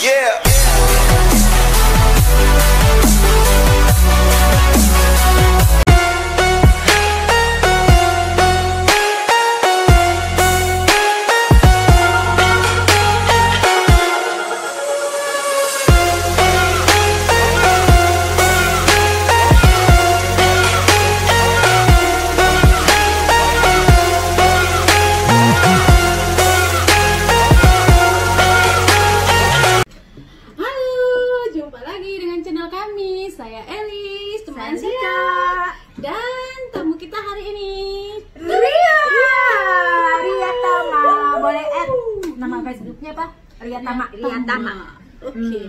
Yeah. Saya Elis, teman saya saya, dan tamu kita hari ini Ria Tama. Boleh add nama Facebooknya apa? Ria Tama. Oke.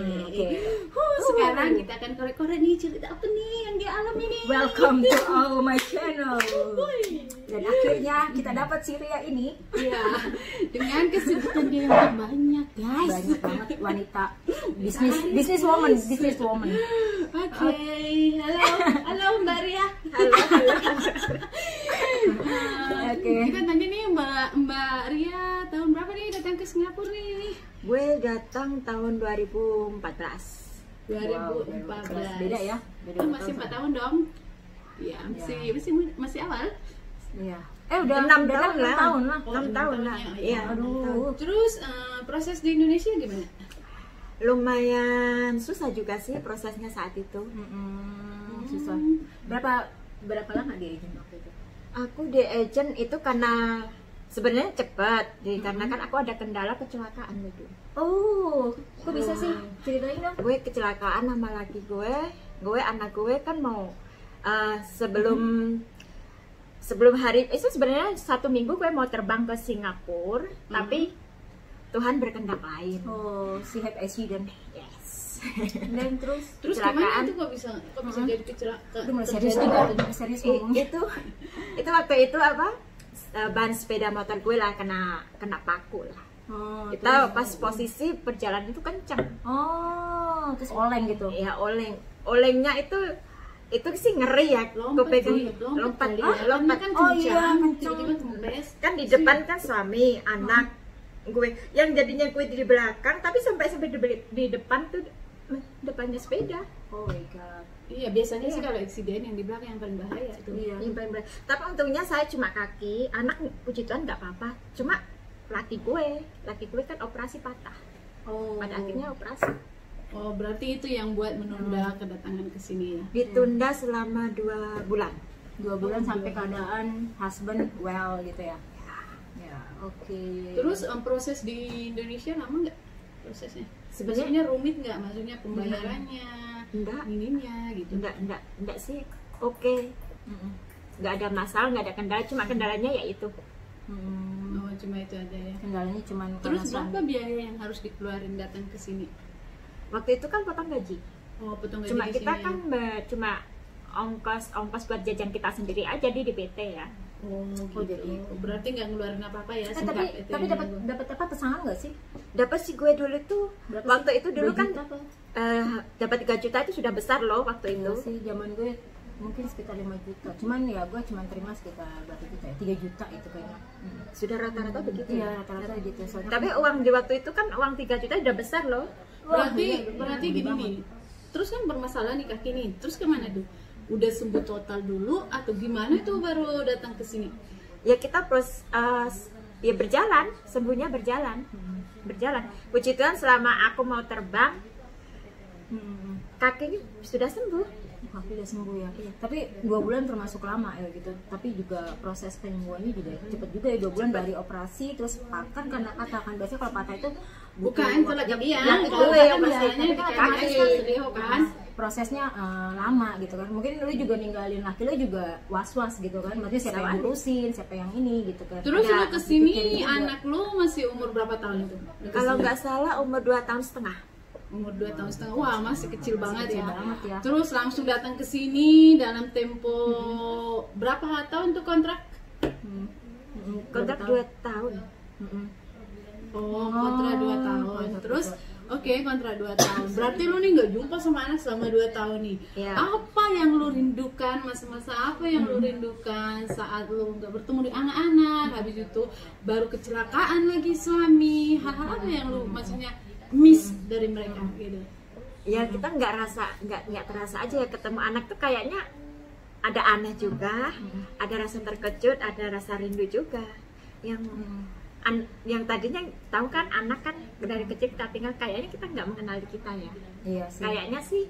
Sekarang kita akan korek-korek nih, cerita apa nih yang dia alami nih. Welcome to all my channel. Dan akhirnya kita dapat si Ria ini. Ya, dengan kesibukan dia yang banyak, guys. Banyak banget wanita business woman. Oke, halo Mbak Ria. Oke. Kita tanya nih Mbak Ria, tahun berapa nih datang ke Singapura nih? Gue datang tahun 2014. 2014. Beda ya? Beda Masih 4 tahun dong. Ya, masih awal. Iya. Udah 6 tahun lah. 6 tahun lah. 6 tahun lah. Iya. Aduh. Terus proses di Indonesia gimana? Lumayan susah juga sih prosesnya saat itu. Susah. Berapa lama di agent waktu itu? Aku di agent itu karena sebenarnya cepat, karena kan aku ada kendala kecelakaan gitu. Oh, kok bisa sih? Ceritain dong. Gue kecelakaan sama laki gue anak gue kan mau sebelum hari itu sebenarnya 1 minggu gue mau terbang ke Singapura, tapi Tuhan berkehendak lain. Oh, si head accident. Yes. Dan terus gimana itu kok bisa jadi kecelakaan? Aduh, serius ngomong. Itu waktu itu apa? Ban sepeda motor gue lah kena paku lah. Oh, Kita pas posisi perjalanan itu kencang. Oh, terus oleng gitu. Ya olengnya itu sih ngeri ya. Lompat kan Oh iya, tiba-tiba kempes. Kan di depan kan suami, anak gue. Yang jadinya gue di belakang, tapi sampai di depan tuh depannya sepeda. Oh my god. Iya, biasanya sih kalau eksiden yang di belakang yang paling bahaya itu. Iya. Yang paling berat. Tapi untungnya saya cuma kaki, anak puji Tuhan nggak apa-apa. Cuma laki gue kan operasi patah. Oh. Pada akhirnya operasi. Oh, berarti itu yang buat menunda kedatangan ke sini ya. Ditunda selama 2 bulan. 2 bulan sampai keadaan husband well gitu ya. Ya, oke. Terus proses di Indonesia lama nggak prosesnya? Sebenarnya Maksudnya rumit nggak? Maksudnya pembayarannya, enggak, ininya gitu. enggak sih. Oke. Nggak ada masalah, nggak ada kendala, cuma kendalanya ya itu. Oh, cuma itu aja ya. Kendalanya cuma Terus berapa biaya yang harus dikeluarin datang ke sini? Waktu itu kan potong gaji. Oh, potong gaji Cuma di kita sini kan ya? cuma ongkos buat jajan kita sendiri aja di PT ya. Oh, gitu. jadi Berarti nggak ngeluarin apa-apa ya? tapi dapat apa pesangon nggak sih? Dapat sih gue dulu tuh. Berapa Waktu sih? itu dulu 2 kan juta apa? dapat 3 juta itu sudah besar loh waktu Iya itu. sih, zaman gue mungkin sekitar 5 juta. Cuman ya gue cuma terima sekitar berapa juta ya? 3 juta itu kayaknya. Sudah rata-rata begitu. Iya, rata-rata gitu. Soalnya Tapi uang di waktu itu kan uang 3 juta udah besar loh. Berarti gini nih. Terus kan bermasalah nih kaki nih. Terus kemana tuh? Udah sembuh total dulu atau gimana tuh baru datang ke sini? Ya kita ya berjalan, sembuhnya berjalan. Puji Tuhan selama aku mau terbang kakinya sudah sembuh. kaki udah sembuh ya. Tapi 2 bulan termasuk lama ya gitu. Tapi juga proses penyembuhannya juga cepet juga ya, 2 bulan dari operasi terus patah karena patah kan. Biasanya kalau patah itu Bukan, itu lagi dia. itu Kalau ya, kan masalahnya di kaki kan. prosesnya lama gitu kan. Mungkin lu juga ninggalin laki lu juga was-was gitu kan. Maksudnya siapa yang ngurusin, siapa yang ini gitu kan. Terus Ya, lu kesini pikirin juga. anak lu masih umur berapa tahun itu? Kalau nggak salah umur 2,5 tahun. Umur 2 tahun setengah. Wah, masih kecil banget Kecil ya. banget ya. Terus langsung datang ke sini dalam tempo berapa tahun tuh kontrak? Kontrak 2 tahun. Oh, kontrak 2 tahun. Terus oke, kontrak 2 tahun. Berarti lu nih nggak jumpa sama anak selama 2 tahun nih. Ya. Apa yang lu rindukan, masa-masa apa yang lu rindukan saat lu nggak bertemu dengan anak-anak, habis itu baru kecelakaan lagi suami, hal-hal apa yang lu maksudnya miss dari mereka gitu. Ya kita nggak terasa aja ya ketemu anak tuh kayaknya ada aneh juga, ada rasa terkejut, ada rasa rindu juga. Yang tadinya tahu kan anak kan dari kecil kita tinggal, kayaknya kita nggak mengenali kita ya. Iya sih. Kayaknya sih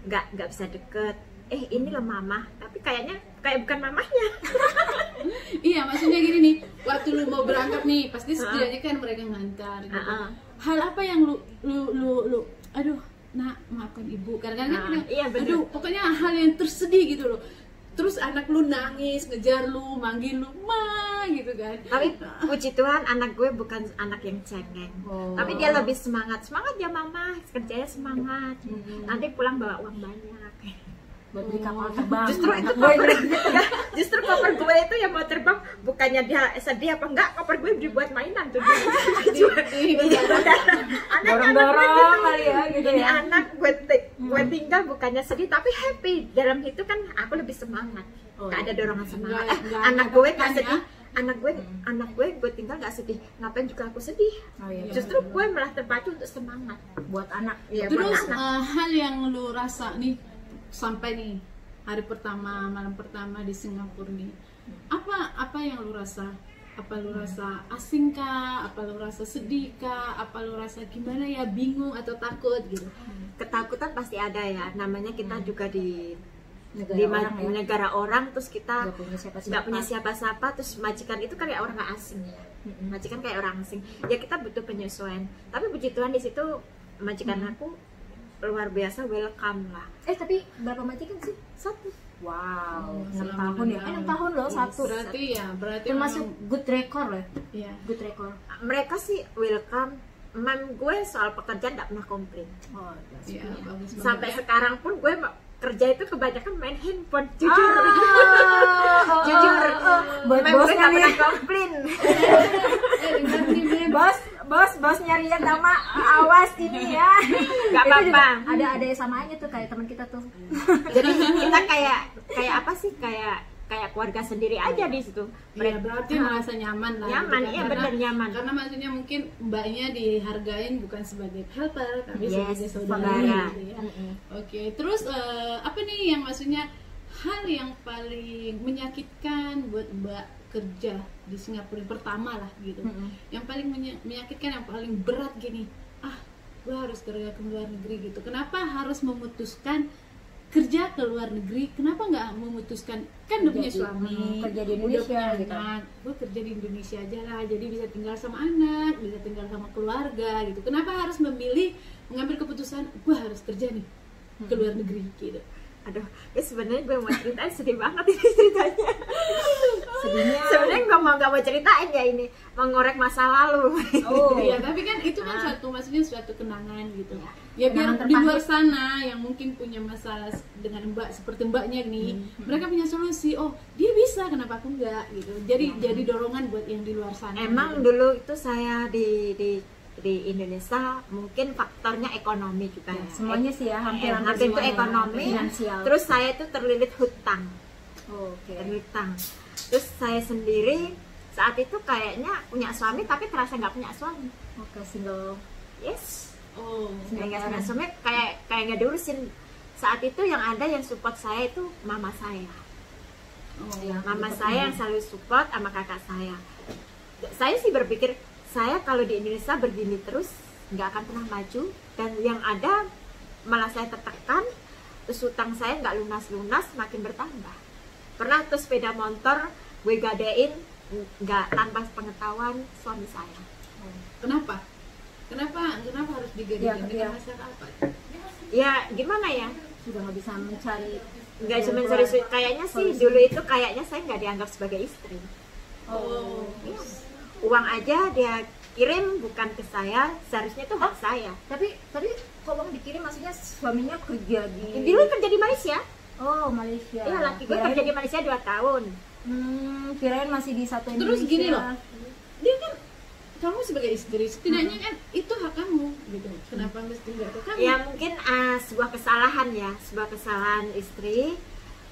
nggak bisa deket. Ini loh mama, tapi kayaknya kayak bukan mamanya. Iya, maksudnya gini nih, waktu lu mau berangkat nih, pasti setidaknya kan mereka ngantar gitu. Hal apa yang lu aduh, nak maafkan ibu, karena kan iya, bener. aduh, pokoknya hal yang tersedih gitu loh. Terus anak lu nangis, ngejar lu, manggil lu, ma gitu kan. Tapi puji Tuhan anak gue bukan anak yang cengeng. Tapi dia lebih semangat ya mama, kerjanya semangat. Nanti pulang bawa uang banyak. Buat beli kapal terbang. Justru koper gue itu yang mau terbang, bukannya dia sedih apa enggak, koper gue dibuat mainan tuh. Dorong-dorong kali ya gitu Ini ya. anak gue tinggal bukannya sedih tapi happy. Dalam itu kan aku lebih semangat. Gak ada dorongan semangat. Anak gue gak sedih. Anak gue tinggal gak sedih. Ngapain juga aku sedih. Justru gue malah terpacu untuk semangat Buat anak. ya, Terus buat anak. hal yang lu rasa nih sampai nih hari pertama, malam pertama di Singapura nih, apa yang lu rasa? Apa lu rasa asing kah? Apa lu rasa sedih kah? Apa lu rasa gimana ya, bingung atau takut gitu? Ketakutan pasti ada ya. Namanya kita juga di Negara negara orang, terus kita nggak punya siapa-siapa. nggak punya siapa-siapa, terus majikan itu kayak orang nggak asing ya. Majikan kayak orang asing ya, kita butuh penyesuaian. Tapi puji Tuhan di situ majikan aku luar biasa welcome lah. Tapi berapa majikan sih? 1. Wow, 6 selama tahun ya? 6 tahun loh, Yes. 1. Berarti Termasuk memang- good record loh. Iya. Good record. Mereka sih welcome. Mem gue soal pekerjaan nggak pernah komplain. Iya, bagus banget. Sampai sekarang pun gue kerja itu kebanyakan main handphone, jujur. Jujur. Buat Mem bos gue nggak kali. pernah komplain. Bos nyariin nama, awas ini ya. Nggak Itu juga apa-apa. ada samanya tuh kayak teman kita tuh. Jadi kita kayak apa sih, kayak keluarga sendiri aja di situ. Iya, berarti merasa nyaman lah. Nyaman, gitu kan. iya, bener, nyaman. Karena maksudnya mungkin mbaknya dihargain bukan sebagai helper, tapi Yes, sebagai saudara. saudara. Gitu ya. Oke, terus apa nih yang maksudnya hal yang paling menyakitkan buat mbak kerja di Singapura yang pertama lah gitu. Yang paling menyakitkan, yang paling berat gini, gue harus kerja ke luar negeri gitu. Kenapa harus memutuskan kerja ke luar negeri? Kenapa nggak memutuskan, kan udah punya suami, kerja di udah Indonesia punya gitu. anak, gue kerja di Indonesia aja lah, jadi bisa tinggal sama anak, bisa tinggal sama keluarga gitu. Kenapa harus memilih mengambil keputusan gue harus kerja nih ke luar negeri gitu? Aduh, ya sebenarnya gue mau ceritain sedih banget ini ceritanya. Sedihnya. Sebenarnya nggak mau ceritain ya, ini mengorek masa lalu. Iya, tapi kan itu kan maksudnya suatu kenangan gitu. Ya biar Kenangan di luar sana yang mungkin punya masalah dengan mbak seperti mbaknya nih, mereka punya solusi. Oh, dia bisa, kenapa aku enggak gitu. Jadi dorongan buat yang di luar sana. Emang gitu. dulu itu saya di Indonesia mungkin faktornya ekonomi juga ya. Semuanya sih ya, hampir Hampir itu semuanya. ekonomi. Finansial. Terus saya itu terlilit hutang. Oke. Terhutang. Terus saya sendiri saat itu kayaknya punya suami tapi terasa nggak punya suami. Oke, single. Yes. Oh, Kayak nggak punya suami, kayak nggak diurusin. Saat itu yang ada yang support saya itu mama saya. Mama saya yang selalu support sama kakak saya. Saya sih berpikir, saya kalau di Indonesia begini terus nggak akan pernah maju, dan yang ada malah saya tertekan, terus hutang saya nggak lunas-lunas, makin bertambah. Pernah tuh sepeda motor gue gadein nggak tanpa pengetahuan suami saya. kenapa? Kenapa harus digadein? Iya, Dengan iya. masalah apa? Ya gimana ya? Sudah nggak bisa mencari. Nggak cuma cari kayaknya sih dulu itu kayaknya saya nggak dianggap sebagai istri. Oh, Uang aja dia kirim bukan ke saya, seharusnya itu hak saya. Tapi kok bang dikirim, maksudnya suaminya kerja di. Dulu kerja di Malaysia. Oh, Malaysia. Iya, laki gue kerja di Malaysia 2 tahun. Kirain masih di satu terus Indonesia. gini loh, dia kan kamu sebagai istri, setidaknya kan itu hak kamu gitu. Kenapa mesti nggak ke kamu? Ya mungkin sebuah kesalahan ya, sebuah kesalahan istri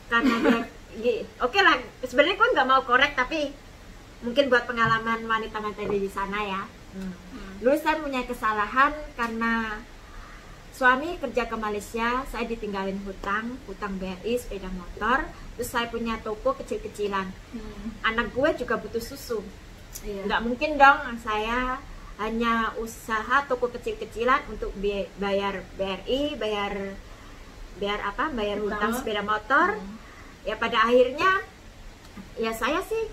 karena dia oke lah, sebenarnya gue nggak mau korek, tapi mungkin buat pengalaman wanita-wanita di sana ya, Dulu saya punya kesalahan karena suami kerja ke Malaysia, saya ditinggalin hutang BRI, sepeda motor, terus saya punya toko kecil-kecilan. Anak gue juga butuh susu. Nggak mungkin dong saya hanya usaha toko kecil-kecilan untuk bayar BRI, bayar hutang sepeda motor. Ya pada akhirnya ya saya sih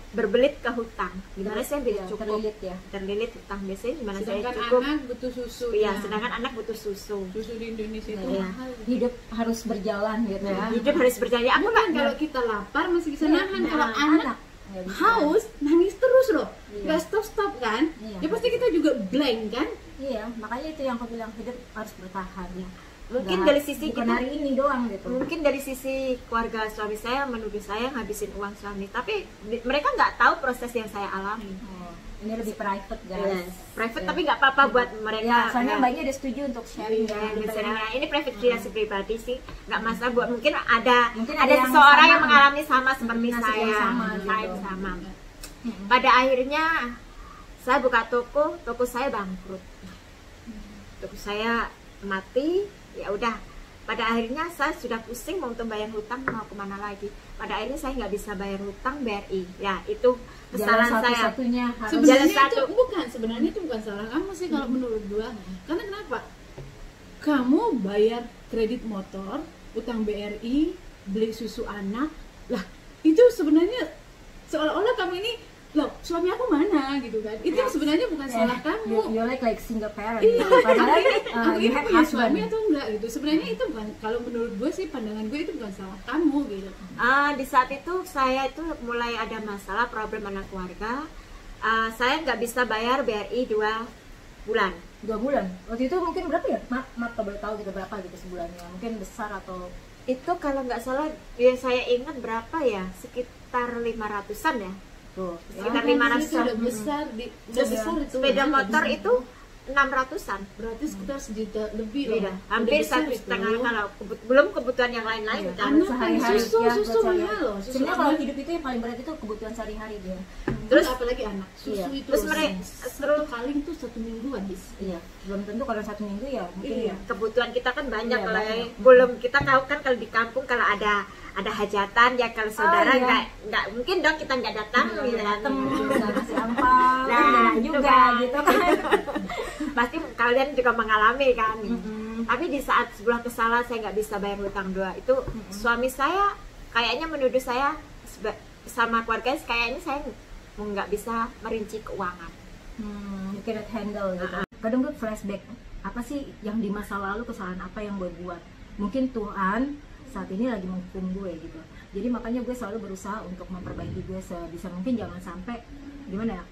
berbelit ke hutang. Gimana saya bisa cukup terlilit hutang biasanya gimana saya cukup. Anak butuh susu. Iya, sedangkan anak butuh susu. Susu di Indonesia itu mahal. Hidup harus berjalan gitu ya. Hidup harus berjalan. Aku Kan kalau kita lapar masih bisa nahan, kalau anak haus nangis terus loh, nggak stop kan. Ya pasti kita juga blank kan. Iya, makanya itu yang aku bilang, hidup harus bertahan ya. Mungkin dari sisi bukan kita, hari ini doang gitu. mungkin dari sisi keluarga suami saya menuduh saya ngabisin uang suami, tapi mereka nggak tahu proses yang saya alami. Ini lebih private guys. Private tapi nggak apa-apa buat mereka. Ya, soalnya mbaknya udah setuju untuk sharing ya. Ini private kreasi pribadi sih, nggak masalah buat mungkin ada yang seseorang sama, yang mengalami sama seperti nasib saya, yang sama gitu. sama. Pada akhirnya saya buka toko saya bangkrut, toko saya mati. Ya udah, pada akhirnya saya sudah pusing mau bayar hutang, mau kemana lagi. Pada akhirnya saya nggak bisa bayar hutang BRI. Ya itu kesalahan saya. Sebenarnya itu bukan salah kamu sih kalau menurut gua. Karena kenapa? Kamu bayar kredit motor, utang BRI, beli susu anak, lah itu sebenarnya seolah-olah kamu ini, loh suami aku mana gitu kan. Itu sebenarnya bukan salah kamu. You like single parent. Iya, Padahal aku you ini have punya husband. suami atau enggak gitu. Sebenarnya itu bukan, kalau menurut gue sih, pandangan gue itu bukan salah kamu gitu. Di saat itu saya itu mulai ada masalah problem anak keluarga. Saya nggak bisa bayar BRI 2 bulan. 2 bulan. Waktu itu mungkin berapa ya? Maaf kalau boleh tahu gitu berapa gitu sebulannya? Mungkin besar atau Itu kalau nggak salah ya saya ingat berapa ya, sekitar 500-an ya. tuh. Sekitar Itu 500-an. udah besar, udah besar itu. Sepeda motor itu 600-an. Berarti sekitar sejuta lebih loh. Iya, hampir Udah besar 1,5 itu. kalau belum kebutuhan yang lain-lain. Iya, kan. Anak kan sehari-hari, susu ya, susu buat mahal sehari-hari. loh. Susu Sebenarnya kalau anak. hidup itu yang paling berat itu kebutuhan sehari-hari dia. Terus apalagi anak, susu Iya. itu Terus loh, mereka satu kali itu 1 minggu habis. Iya, belum tentu kalau 1 minggu ya mungkin Iya. ya. Kebutuhan kita kan banyak Iya, lah. banyak. Belum kita tahu kan kalau di kampung kalau ada hajatan ya, kalau saudara iya. nggak mungkin dong kita nggak datang gitu kan. Nggak ngasih angpau, Nah, nah, itu juga kan. gitu kan. Pasti kalian juga mengalami kan. Tapi di saat sebuah kesalahan saya nggak bisa bayar hutang 2 itu, suami saya kayaknya menuduh saya sama keluarga, kayaknya saya nggak bisa merinci keuangan. You cannot handle gitu. Kadang gue flashback, apa sih yang di masa lalu, kesalahan apa yang gue buat? Mungkin Tuhan saat ini lagi menghukum gue gitu. Jadi makanya gue selalu berusaha untuk memperbaiki gue sebisa mungkin, jangan sampai gimana ya,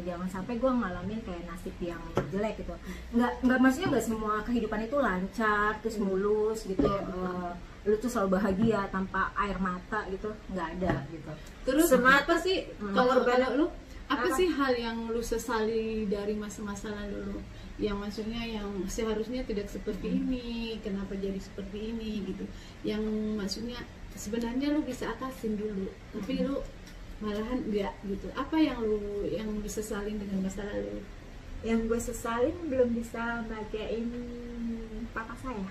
jangan sampai gue ngalamin kayak nasib yang jelek gitu. Nggak maksudnya nggak semua kehidupan itu lancar terus mulus gitu. Lu tuh selalu bahagia tanpa air mata gitu, nggak ada gitu. Terus apa sih kalau lu apa Apa? sih hal yang lu sesali dari masa-masa lalu lu? Yang maksudnya yang seharusnya tidak seperti ini, kenapa jadi seperti ini gitu. Yang maksudnya sebenarnya lu bisa atasin dulu, tapi lu malahan enggak gitu. Apa yang lu disesalin dengan masa lalu? Yang gue sesalin belum bisa bahagiain papa saya.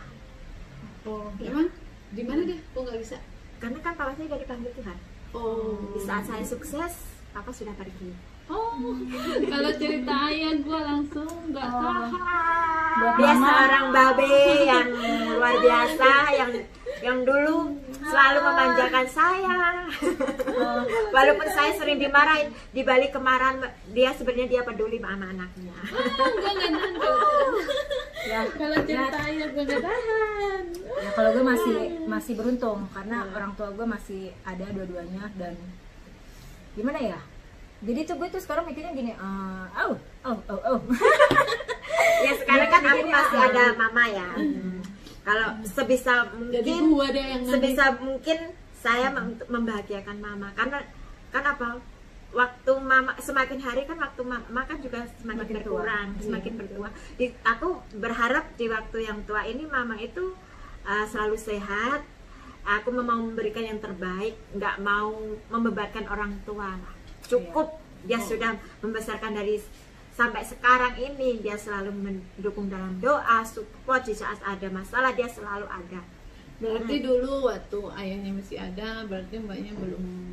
Oh, Iya. emang di mana deh? Kok nggak bisa? Karena kan papa saya udah dipanggil Tuhan. Oh, Di saat saya sukses, papa sudah pergi. oh, kalau cerita ayah gue langsung nggak tahan. Dia seorang babe yang luar biasa, yang dulu selalu memanjakan saya. Walaupun saya sering dimarahin, di balik kemarahan dia sebenarnya dia peduli sama anaknya. Gue nggak tahan Ya, kalau cerita ayah gue nggak tahan. ya kalau gue masih beruntung karena orang tua gue masih ada dua-duanya, dan gimana ya, jadi tuh gue tuh sekarang mikirnya gini, Ya sekarang kan aku masih ada mama ya. Kalau sebisa Jadi mungkin, gue deh yang sebisa mungkin saya membahagiakan mama, karena kan apa, waktu mama semakin hari kan waktu mama kan juga semakin berkurang, semakin bertua. Aku berharap di waktu yang tua ini mama itu selalu sehat. Aku mau memberikan yang terbaik, nggak mau membebankan orang tua lah. Cukup dia sudah membesarkan dari sampai sekarang ini dia selalu mendukung dalam doa, support di saat ada masalah dia selalu ada. Berarti dulu waktu ayahnya masih ada, berarti mbaknya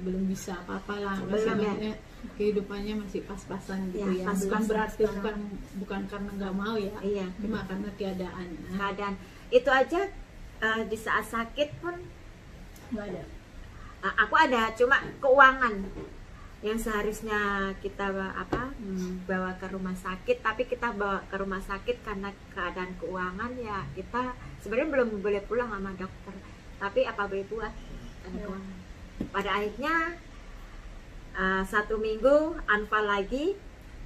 belum bisa apa-apa lah, masih maksudnya kehidupannya masih pas-pasan gitu ya, bukan berarti bukan karena nggak mau ya, iya, cuma karena keadaan itu aja. Di saat sakit pun nggak ada. Aku ada, cuma keuangan yang seharusnya kita bawa ke rumah sakit, tapi kita bawa ke rumah sakit karena keadaan keuangan ya, kita sebenarnya belum boleh pulang sama dokter, tapi apa boleh buat karena keuangan. Pada akhirnya 1 minggu Anfa lagi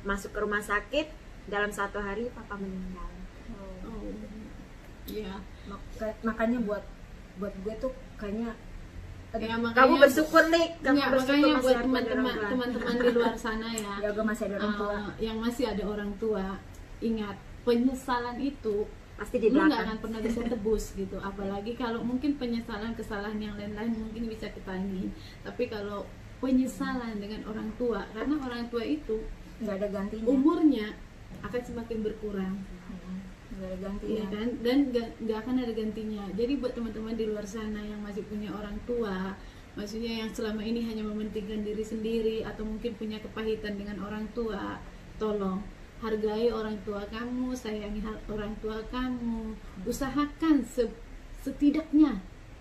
masuk ke rumah sakit, dalam 1 hari papa meninggal. Iya. Makanya buat gue tuh kayaknya ya, makanya, kamu bersyukur nih, makanya buat teman-teman di luar sana ya, gue masih ada orang tua, yang masih ada orang tua, ingat penyesalan itu pasti di lu belakang, nggak akan pernah bisa tebus gitu. Apalagi kalau mungkin penyesalan kesalahan yang lain-lain mungkin bisa kitangin, tapi kalau penyesalan dengan orang tua, karena orang tua itu nggak ada gantinya, umurnya akan semakin berkurang, nggak ada gantinya, ya kan? Dan nggak akan ada gantinya. Jadi buat teman-teman di luar sana yang masih punya orang tua, maksudnya yang selama ini hanya mementingkan diri sendiri atau mungkin punya kepahitan dengan orang tua, tolong hargai orang tua kamu, sayangi orang tua kamu, usahakan setidaknya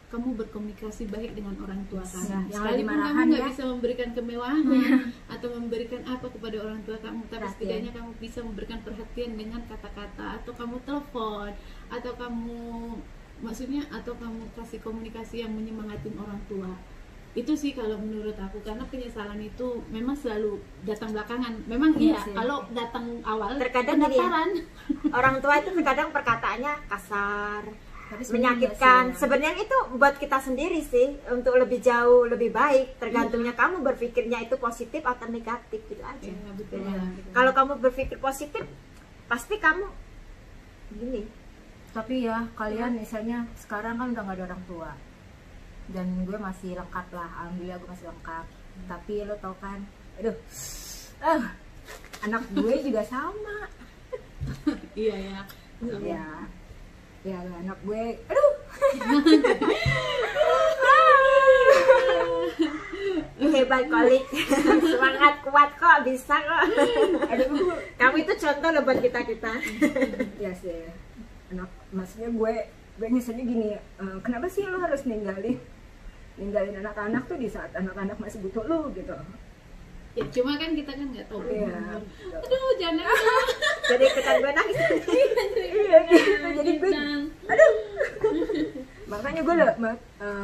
kamu berkomunikasi baik dengan orang tua kamu. Sekalipun kamu nggak bisa memberikan kemewahan atau memberikan apa kepada orang tua kamu, tapi setidaknya kamu bisa memberikan perhatian dengan kata-kata, atau kamu telepon, atau kamu kasih komunikasi yang menyemangatin orang tua. Itu sih kalau menurut aku, karena penyesalan itu memang selalu datang belakangan. Memang iya, kalau datang awal terkadang pendaftaran orang tua itu terkadang perkataannya kasar, menyakitkan. Sebenarnya itu buat kita sendiri sih, untuk lebih jauh, lebih baik. Tergantungnya kamu berpikirnya itu positif atau negatif, gitu aja. Ya, betul. Kalau kamu berpikir positif, pasti kamu gini. Tapi ya kalian misalnya sekarang kan udah gak ada orang tua, dan gue masih lengkap lah, alhamdulillah gue masih lengkap. Tapi lo tau kan, anak gue juga sama. Iya ya. Ya anak gue, hebat kolik, semangat kuat kok, bisa kok. Kamu itu contoh loh buat kita. Ya sih, maksudnya gue nyeselnya gini, kenapa sih lo harus ninggalin anak-anak tuh di saat anak-anak masih butuh lo gitu. Ya cuma kan kita kan nggak tahu. Iya. Aduh jangan. Jadi ikutan gue nangis. Iya gitu. Jadi gue, aduh. Makanya gue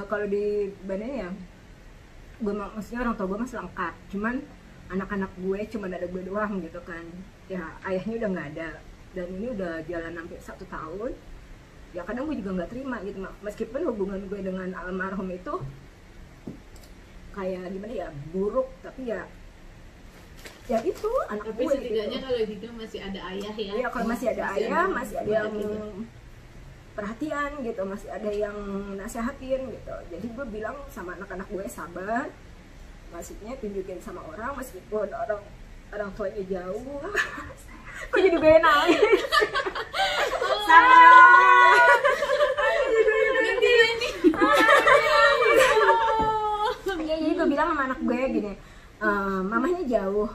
kalau di Bandung ya, gue maksudnya orang tua gue masih lengkap. Cuman anak-anak gue cuman ada gue doang gitu kan. Ya ayahnya udah nggak ada, dan ini udah jalan sampai 1 tahun. Ya kadang gue juga nggak terima gitu, meskipun hubungan gue dengan almarhum itu kayak gimana ya, buruk, tapi ya itu anak tapi gue setidaknya gitu. Kalau gitu masih ada ayah ya. Iya, kalau masih ada ayah, masih ada yang perhatian gitu, masih ada yang nasehatin gitu. Jadi gue bilang sama anak-anak gue, sabar, maksudnya tunjukin sama orang meskipun orang tuanya jauh. Kok jadi gue nangis? Sabar. Jadi gue bilang sama anak gue gini, mamahnya jauh,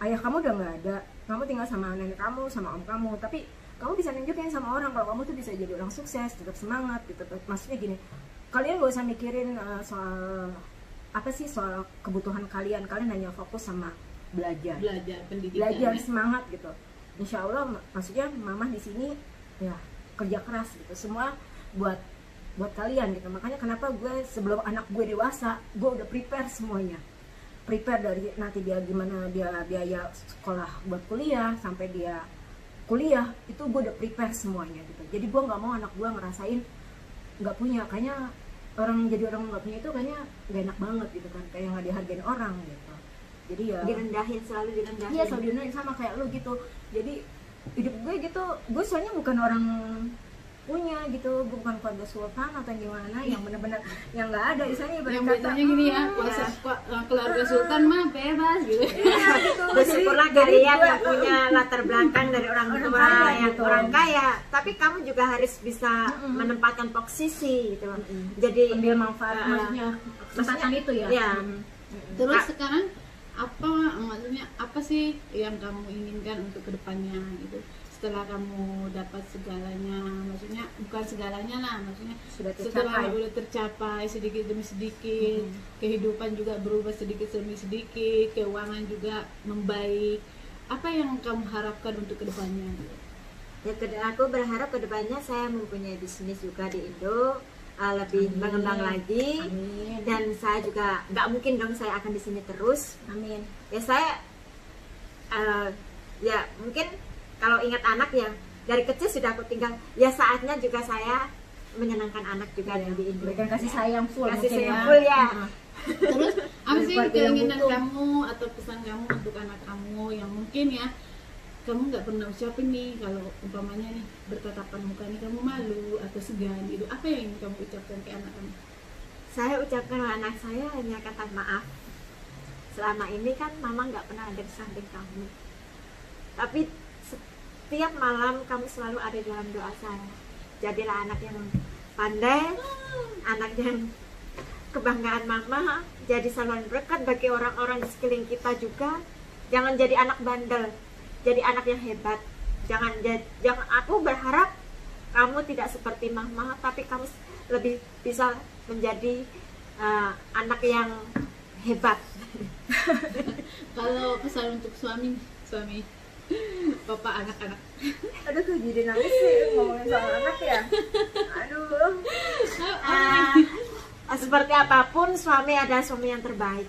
ayah kamu udah nggak ada, kamu tinggal sama nenek kamu, sama om kamu, tapi kamu bisa nunjukin sama orang kalau kamu tuh bisa jadi orang sukses, tetap semangat gitu. Maksudnya gini, kalian gak usah mikirin soal kebutuhan kalian hanya fokus sama belajar pendidikan, belajar semangat gitu. Insya Allah, maksudnya mamah di sini ya kerja keras gitu, semua buat kalian gitu. Makanya kenapa gue sebelum anak gue dewasa, gue udah prepare semuanya, dari nanti dia gimana, dia biaya sekolah buat kuliah sampai dia kuliah, itu gue udah prepare semuanya gitu. Jadi gue nggak mau anak gue ngerasain nggak punya, kayaknya orang nggak punya itu kayaknya gak enak banget gitu kan, kayak nggak dihargain orang gitu. Jadi ya selalu direndahin. Iya, selalu direndahin, sama kayak lu gitu. Jadi hidup gue gitu, gue soalnya bukan orang punya gitu. Gue bukan keluarga sultan atau gimana yang benar-benar yang nggak ada istilahnya yang betulnya gini ya, keluarga sultan mah bebas gitu. Iya, gitu. Bersyukurlah kalian yang punya latar belakang dari orang tua kaya, yang gitu. orang kaya, tapi kamu juga harus bisa menempatkan posisi gitu. Jadi ambil manfaat maksudnya kesempatan itu ya. ya. Terus sekarang maksudnya apa sih yang kamu inginkan untuk kedepannya gitu? Setelah kamu dapat segalanya, maksudnya bukan segalanya lah, maksudnya setelah udah tercapai sedikit demi sedikit, kehidupan juga berubah sedikit demi sedikit, keuangan juga membaik, apa yang kamu harapkan untuk kedepannya? Ya, aku berharap kedepannya saya mempunyai bisnis juga di Indo, lebih mengembang lagi. Amin. Dan saya juga nggak mungkin dong saya akan di sini terus. Amin. Ya saya ya mungkin kalau ingat anak ya dari kecil sudah aku tinggal, ya saatnya juga saya menyenangkan anak juga di Indo. Berikan kasih sayang full Kasih mungkin sayang full ya. Terus apa sih Keluarga yang keinginan utuh. kamu atau pesan kamu untuk anak kamu yang mungkin ya kamu nggak pernah ucapin nih, kalau umpamanya nih bertatapan muka nih kamu malu atau segan gitu, apa yang ingin kamu ucapkan ke anak kamu? Saya ucapkan ke anak saya hanya kata maaf. Selama ini kan mama nggak pernah ada di samping kamu, tapi setiap malam kamu selalu ada dalam doa saya. Jadilah anak yang pandai, anak yang kebanggaan mama, jadi saluran berkat bagi orang-orang di sekeliling kita juga. Jangan jadi anak bandel, jadi anak yang hebat. Jangan aku berharap kamu tidak seperti mama, tapi kamu lebih bisa menjadi anak yang hebat. Kalau pesan untuk suami bapak anak-anak. Aduh tuh jadi nangis sih ngomongin soal anak ya. Aduh. Seperti apapun suami adalah suami yang terbaik.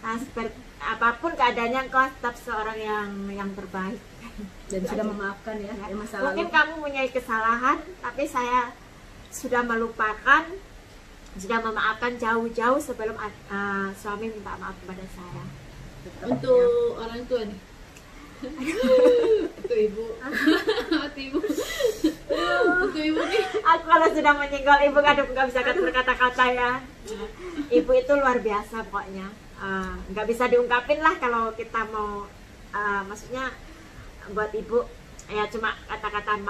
Seperti apapun keadaannya engkau tetap seorang yang terbaik. Dan sudah memaafkan ya dari masa lalu. Mungkin kamu punya kesalahan, tapi saya sudah melupakan, sudah memaafkan jauh-jauh sebelum suami minta maaf kepada saya. Untuk orang tua nih. Untuk ibu. Untuk ibu nih. Aku kalau sudah menyenggol ibu nggak bisa berkata-kata ya. Ibu itu luar biasa pokoknya. Nggak bisa diungkapin lah kalau kita mau maksudnya buat ibu ya cuma kata-kata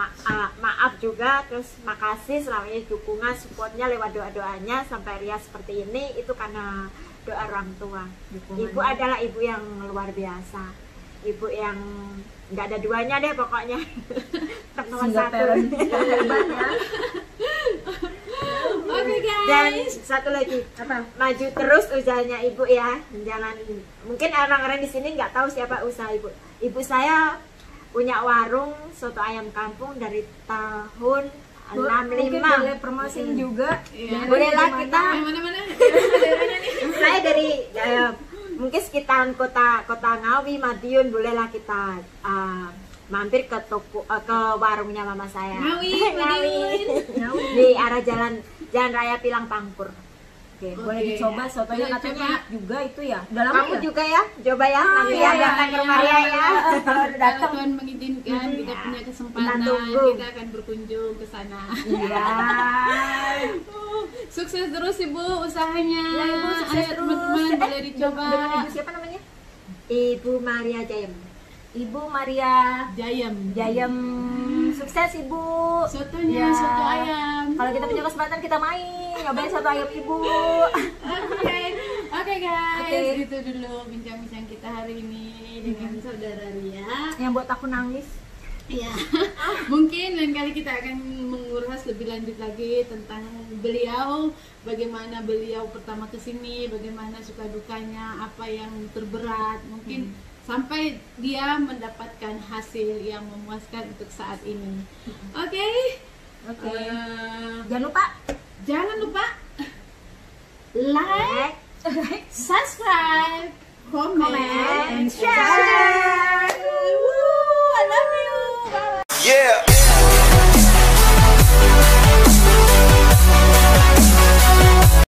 maaf juga, terus makasih selama ini dukungan supportnya lewat doa-doanya sampai Ria seperti ini, itu karena doa orang tua. Ibu adalah ibu yang luar biasa, ibu yang nggak ada duanya deh pokoknya. Nomor satu. Oke guys. Dan satu lagi, maju terus usahanya ibu ya, jangan. Mungkin orang-orang di sini nggak tahu siapa usaha ibu. Ibu saya punya warung soto ayam kampung dari tahun 65. Mungkin boleh promosiin juga. Iya. Bolehlah kita. Mana-mana? Saya dari mungkin sekitaran kota Ngawi, Madiun, bolehlah kita mampir ke toko ke warungnya mama saya. Ngawi. Di arah jalan Raya Pilang Pangpur. Oke, boleh dicoba sotonya, Boleh katanya coba. enak juga itu ya. Udah lama Kamu ya? juga ya, coba ya nanti iya, ya datang ke rumah Ria ya. Kalau udah datang. Kalau Tuhan mengizinkan kita punya kesempatan, Kita tunggu. kita akan berkunjung ke sana. Iya. Sukses terus ibu usahanya. Ya, Ibu, sukses Ayo, terus. teman-teman boleh dicoba. Dengan Ibu siapa namanya? Ibu Maria Jayem. Ibu Maria Jayem. Sukses Ibu. Sotonya, Ya. soto ayam. Kalau kita punya kesempatan kita main nyobain soto ayam Ibu. Oke guys, Oke. itu dulu bincang-bincang kita hari ini dengan saudara Ria. Yang buat aku nangis. Iya. Mungkin lain kali kita akan mengulas lebih lanjut lagi tentang beliau, bagaimana beliau pertama kesini, bagaimana suka dukanya, apa yang terberat, mungkin sampai dia mendapatkan hasil yang memuaskan untuk saat ini. Oke. Oke. Eh, jangan lupa like, subscribe, comment, and